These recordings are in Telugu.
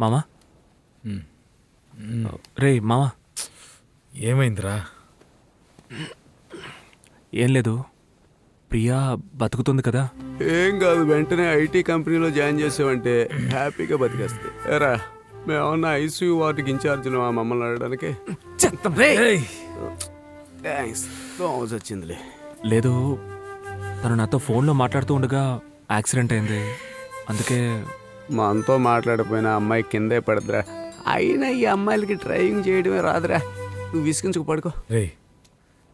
మామా రే మామా ఏమైందిరా? ఏం లేదు, ప్రియా బతుకుతుంది కదా. ఏం కాదు, వెంటనే ఐటీ కంపెనీలో జాయిన్ చేసావంటే హ్యాపీగా బతికేస్తుంది. ఎరా మేమన్నా ఐసీయూ వార్డుకి ఇన్ఛార్జ్లు మమ్మల్ని అడగడానికి. థ్యాంక్స్, వచ్చిందిలే. లేదు, తను నాతో ఫోన్లో మాట్లాడుతూ ఉండగా యాక్సిడెంట్ అయింది, అందుకే. మనతో మాట్లాడిపోయిన అమ్మాయి కిందే పడదురా. అయినా ఈ అమ్మాయిలకి డ్రైవింగ్ చేయడమే రాదురా. నువ్వు విసిగించుకు పడుకో. రే,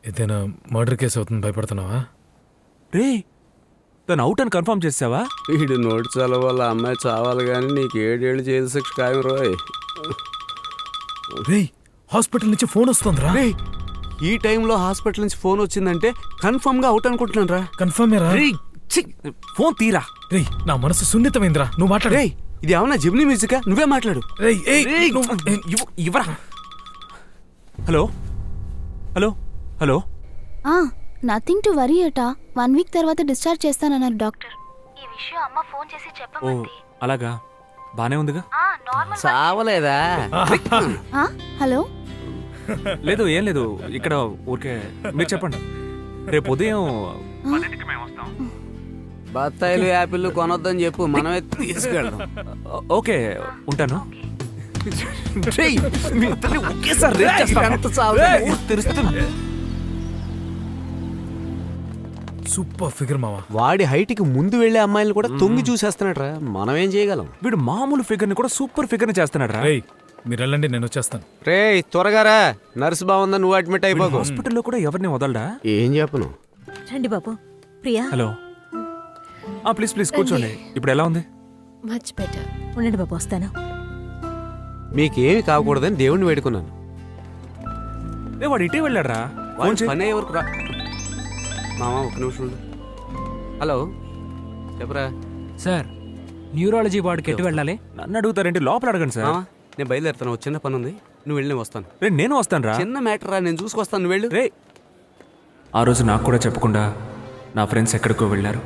ఏదైనా మర్డర్ కేసు అవుతుంది, భయపడుతున్నావా? రే, తను అవుట్ అని కన్ఫర్మ్ చేసావా? వీడు నోటి చలవ వల్ల అమ్మాయి చావాలి కానీ నీకు 7 ఏళ్ళు జైలు శిక్ష ఖాయం రోయ్. రే, హాస్పిటల్ నుంచి ఫోన్ వస్తుందిరా. రేయ్, ఈ టైంలో హాస్పిటల్ నుంచి ఫోన్ వచ్చిందంటే కన్ఫర్మ్ గా అవుట్ అనుకుంటున్నాను రా. కన్ఫర్మ్ రా. ఫోన్ తీరా. రే, నా మనసు సున్నితమైందిరా, నువ్వు మాట్లాడు. రేయ్, ఇది ఏమన్నా జిమ్నీ మ్యూజికా? నువ్వే మాట్లాడు. ఇవ్వరా. Hello hello hello. Nothing to worry అట. 1 వీక్ తర్వాత డిశ్చార్జ్ చేస్తానన్నారు డాక్టర్. ఈ విషయం అమ్మ ఫోన్ చేసి ఓ చెప్పమంది. అలాగా, బానే ఉందిగా. చావలేదా? హలో. లేదు, ఏం లేదు, ఇక్కడ ఊరికే మీరు చెప్పండి. రేపు ఉదయం బత్తాయిలు యాపిల్ కొనొద్దని చెప్పు, మనమే తీసుకెళ్దాం. ఓకే, ఉంటాను. మీ ఇద్దరిని ఒకేసారి రేప్ చేస్తాను. ఊరు తెరుస్తుంది. సూపర్ ఫిగర్ మావా. వాడి హైట్కి ముందు వెళ్లే అమ్మాయిలు కూడా తొంగి చూసేస్తున్నాడు రా. మనం ఏం చేయగలం? వీడు మామూలు ఫిగర్ ని కూడా సూపర్ ఫిగర్ ని చేస్తున్నాడు రా. రేయ్, మీరు వెళ్ళండి, నేను వచ్చేస్తాను. రే త్వరగా రా, నర్సు బాగుందా, నువ్వు అడ్మిట్ అయిపోకు. హాస్పిటల్లో కూడా ఎవరిని వదలడా? ఏం చెప్పను. రండి బాబు. ప్రియా. హలో. ప్లీజ్ ప్లీజ్ కూర్చోండి. ఇప్పుడు ఎలా ఉంది? Much better. ఉండండి బాబు, వస్తాను. మీకేమి కాకూడదని దేవుణ్ణి వేడుకున్నాను. వాడు ఇటే వెళ్ళాడు రా. పని అయ్యే వరకు రా. మామ ఒక నిమిషం ఉండు. హలో, చెప్పరా. సార్, న్యూరాలజీ వార్డుకి ఎటు వెళ్ళాలి? నన్ను అడుగుతారేంటి? లోపల అడగండి సార్. మామ నేను బయలుదేరుతాను, చిన్న పని ఉంది. నువ్వు వెళ్ళి నేను వస్తాను. రే, నేను వస్తాను రా. చిన్న మ్యాటర్ రా, నేను చూసుకొస్తాను, నువ్వు వెళ్ళు. రే, ఆ రోజు నాకు కూడా చెప్పకుండా నా ఫ్రెండ్స్ ఎక్కడికో వెళ్ళారు.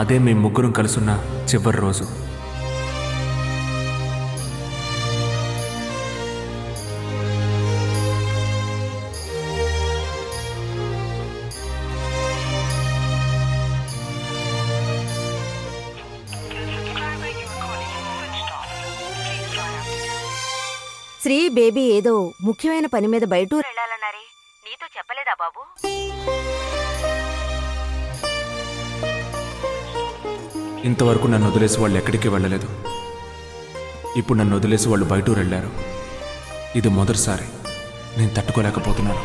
అదే మేము ముగ్గురం కలుసున్న చివరి రోజు. శ్రీ బేబీ ఏదో ముఖ్యమైన పని మీద బయటూరు వెళ్ళాలన్నారే, నీతో చెప్పలేదా బాబు? ఇంతవరకు నన్ను వదిలేసి వాళ్ళు ఎక్కడికి వెళ్ళలేదు. ఇప్పుడు నన్ను వదిలేసి వాళ్ళు బయటూరు వెళ్ళారు. ఇది మొదటిసారి. నేను తట్టుకోలేకపోతున్నాను.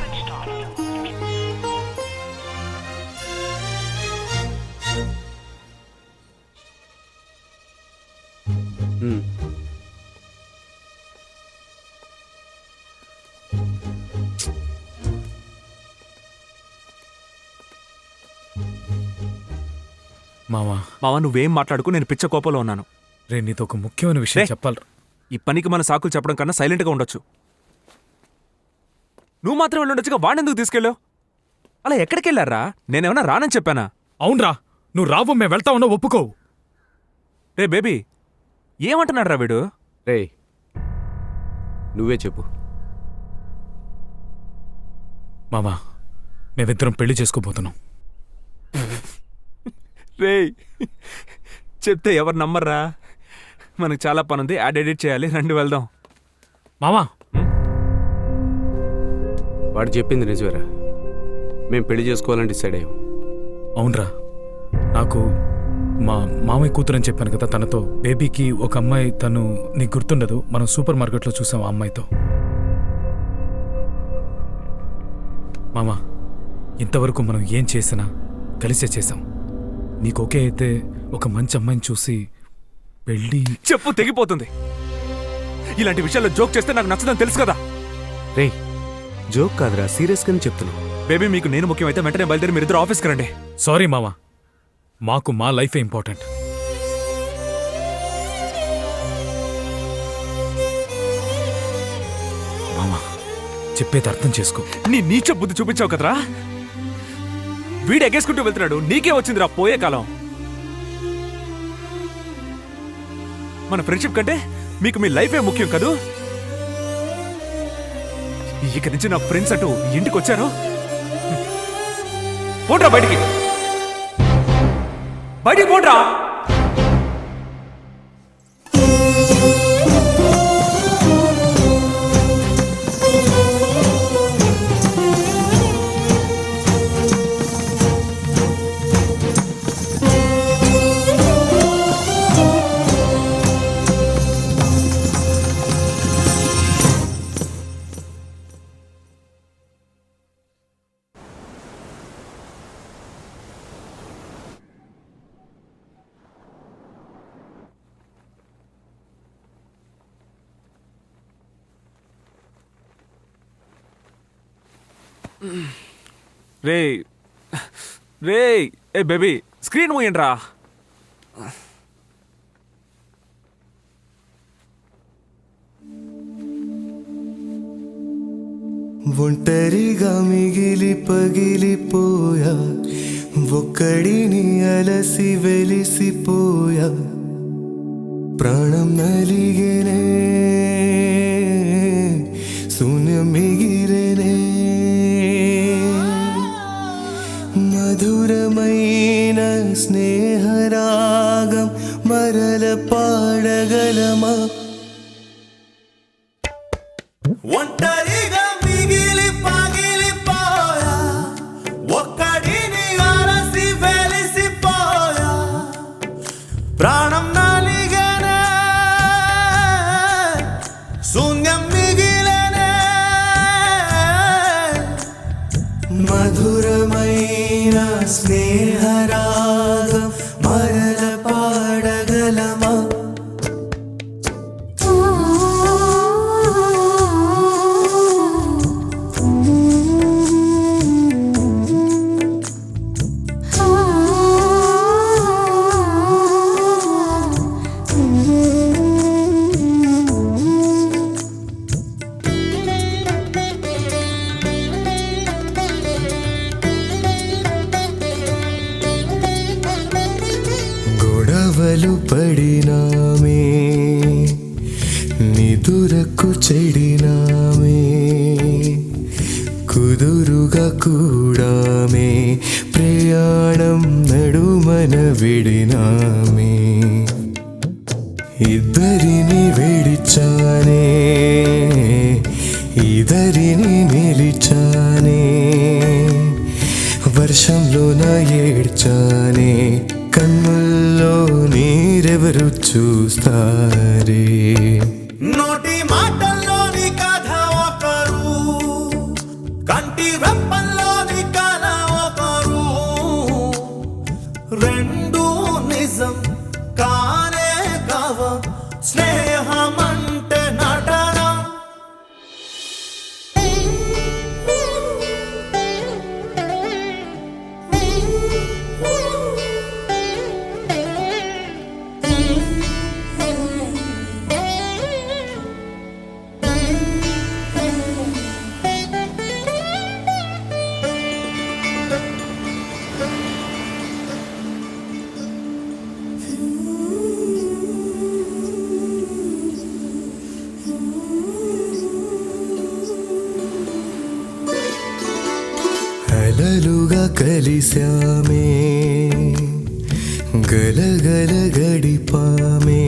మావా, నువ్వేం మాట్లాడుకు, నేను పిచ్చ కోపంలో ఉన్నాను. రే, నీతో ఒక ముఖ్యమైన విషయం చెప్పాలి. ఈ పనికి మన సాకులు చెప్పడం కన్నా సైలెంట్గా ఉండొచ్చు. నువ్వు మాత్రం వెళ్ళుండొచ్చుగా, వాడెందుకు తీసుకెళ్ళావు? అలా ఎక్కడికి వెళ్ళారా? నేనేమన్నా రానని చెప్పానా? అవునరా, నువ్వు రావు, మేము వెళ్తా ఉన్నా ఒప్పుకోవు. రే బేబీ, ఏమంటున్నాడు రా వీడు? రే, నువ్వే చెప్పు. మామా, మేమిద్దరం పెళ్లి చేసుకోబోతున్నాం. రే, చెప్తే ఎవరు నమ్మర్రా? మనకు చాలా పని ఉంది, యాడ్ ఎడిట్ చేయాలి, రండి వెళ్దాం. మామా, వాడు చెప్పింది నిజమేరా. మేము పెళ్లి చేసుకోవాలని డిసైడ్ అయ్యాం. అవునరా, నాకు మా మామయ్య కూతురు అని చెప్పాను కదా, తనతో బేబీకి ఒక అమ్మాయి, తను నీకు గుర్తుండదు, మనం సూపర్ మార్కెట్లో చూసాం ఆ అమ్మాయితో. మామా, ఇంతవరకు మనం ఏం చేసినా కలిసే చేసాం. నీకు ఓకే అయితే ఒక మంచి అమ్మాయిని చూసి పెళ్ళి. చెప్పు, తెగిపోతుంది. ఇలాంటి విషయాల్లో జోక్ చేస్తే నాకు నచ్చదని తెలుసు కదా. రే, జోక్ కాదురా, సీరియస్గానే చెప్తున్నావు. బేబీ, మీకు నేను ముఖ్యమైతే వెంటనే బయలుదేరి మీరిద్దరు ఆఫీస్కి రండి. సారీ మామా, మాకు మా లైఫే ఇంపార్టెంట్. మామా, చెప్పేది అర్థం చేసుకో. నీ నీచ బుద్ధి చూపించావు కదరా. వీడు ఎగేసుకుంటూ వెళ్తున్నాడు, నీకే వచ్చిందిరా పోయే కాలం. మన ఫ్రెండ్షిప్ కంటే మీకు మీ లైఫే ముఖ్యం కదూ? ఇక నుంచి నా ఫ్రెండ్స్ అటు ఇంటికి వచ్చారు. పోట్రా బయటికి, బయటికి పోట్రా. రే రే, ఏ బేబీ, స్క్రీన్ మూయండిరా. ఒంటరిగా మిగిలి పగిలిపోయా, ఒక్కడిని అలసి వెలిసిపోయా, ప్రాణం నలిగేనే, శూన్యం మిగిలేనే. మధురమైన స్నేహరాగం మరల పాడగలమా? ఒంటరిగా మిగిలి పగిలిపోయా, ఒక్కడిని అలసి వెలిసిపోయా, ప్రాణం నలిగేనే, శూన్యం మిగిలేనే. మధురమైన స్నేహరాగం మరల పాడగలమా? గొడవలు పడినామే, నిదురకు చెడినామే, కుదురుగా కూడామే, ప్రయాణం నడుమన విడినామే. ఇద్దరిని విడిచానే, ఇద్దరిని నిలిచానే, వర్షంలో నా ఏడ్చానే, కన్నుల్లో నీరెవరు చూస్తారే? నోటి మాటల్లోని కథ ఒకరు, కంటి రెప్పల్లోని కథ ఒకరు, రెండు నిజం కానే కావ, స్నేహమంటే నటన. అలలుగా కలిశామే, గలగల గడిపామే,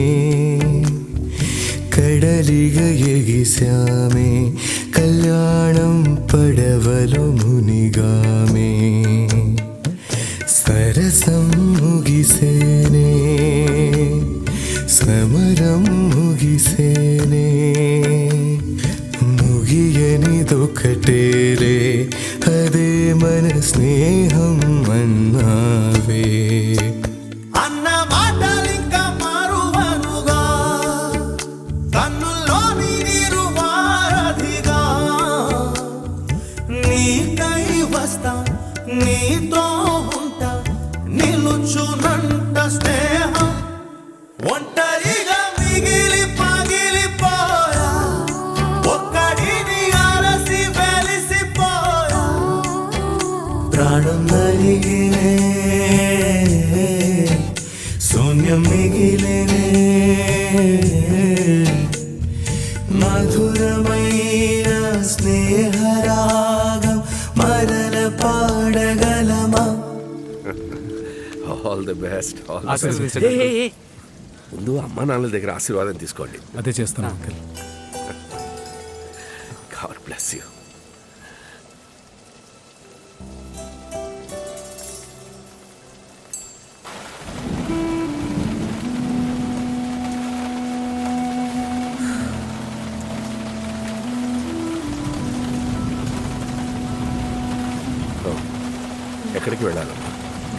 కడలిగా ఎగిశామే, కళ్యాణం పడవలు మునిగామే, సరసం ముగిసేనే, సమరం ముగిసేనే, ముగియనిదొకటేలే, అదే మన స్నేహం అన్నావే. అన్న మాటలింకా మారువనుగా, కన్నుల్లోని నీరు వారధిగా, నీకై వస్తా, నీతో ఉంటా, నిలుచునంట స్నేహం. ఒంటరిగా మిగిలి పగిలిపోయా, ఒక్కడిని అలసి వెలిసిపోయా, ప్రాణం నలిగినే, శూన్యం మిగిలినే. స్నేహరాగం మరల పాడగలమా? All the best. ఆశీర్వదించండి. ముందు అమ్మా నాన్నల దగ్గర ఆశీర్వాదం తీసుకోండి. అదే చేస్తాను అంకుల్. God bless you. ఎక్కడికి వెళ్ళాలమ్మా?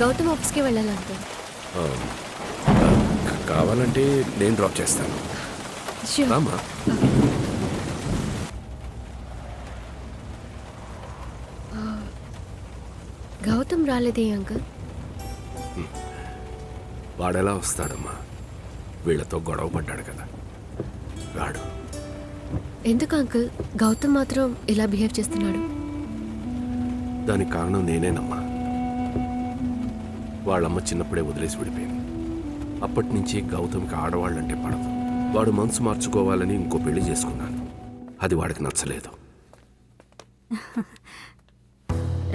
గౌతమ్ ఆఫీస్కి వెళ్ళాలంటే కావాలంటే నేను డ్రాప్ చేస్తాను. రామా. గౌతమ్ రాలేదే అంకుల్. వాడెలా వస్తాడమ్మా? వీళ్ళతో గొడవ పడ్డాడు కదా, రాడు. ఎందుకు అంకుల్ గౌతమ్ మాత్రం ఇలా బిహేవ్ చేస్తున్నాడు? దానికి కారణం నేనేనమ్మా. వాళ్ళమ్మ చిన్నప్పుడే వదిలేసి విడిపోయింది. అప్పటి నుంచి గౌతమ్కి ఆడవాళ్ళంటే పడదు. వాడు మనసు మార్చుకోవాలని ఇంకో పెళ్లి చేసుకున్నాను. అది వాడికి నచ్చలేదు.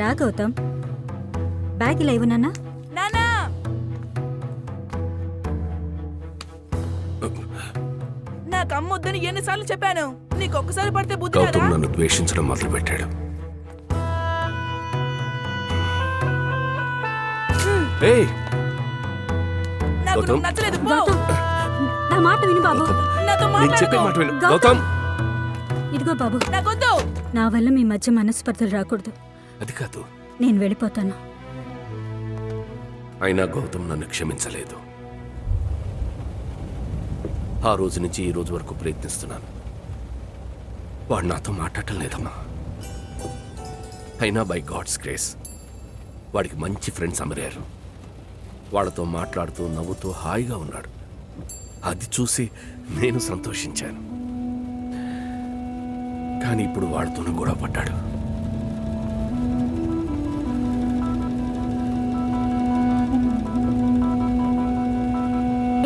రా గౌతమ్, బ్యాగ్ ఇలా ఇవ్వు నాన్న. నాకు అమ్మొద్దని ఎన్నిసార్లు చెప్పాను? నీకు ఒక్కసారి పడితే బుద్ధి గౌతమ్ రాదా? నన్ను ద్వేషించడం మొదలుపెట్టాడు. ఏయ్, నాకు గౌతమ్. నువ్వు నచ్చలేదు, పో. గౌతమ్, నా మాట విను బాబు. నాతో నేను చెప్పే మాట మాట్లాడుకో. విను. గౌతమ్. గౌతమ్, ఇదిగో బాబు, నాకొద్దు. నా వల్ల మీ మధ్య మనస్పర్ధలు రాకూడదు. అది కాదు. నేను వెళ్ళిపోతాను. అయినా గౌతమ్ నన్ను క్షమించలేదు. ఆ రోజు నుంచి ఈ రోజు వరకు ప్రయత్నిస్తున్నాను. వాడు నాతో మాట్లాడటం లేదమ్మా. అయినా బై గాడ్స్ గ్రేస్ వాడికి మంచి ఫ్రెండ్స్ అమరారు. వాళ్ళతో మాట్లాడుతూ నవ్వుతూ హాయిగా ఉన్నాడు. అది చూసి నేను సంతోషించాను. కానీ ఇప్పుడు వాడితోనూ గొడవ పడ్డాడు.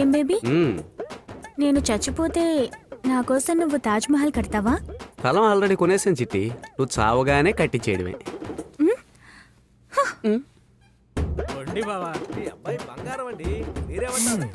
ఏం బేబీ, నేను చచ్చిపోతే నా కోసం నువ్వు తాజ్ మహల్ కడతావా? స్థలం ఆల్రెడీ కొనేసాను చిట్టి. నువ్వు చావగానే కట్టించేయడమే. అబ్బాయి బంగారం అండి, మీరేమంటారు?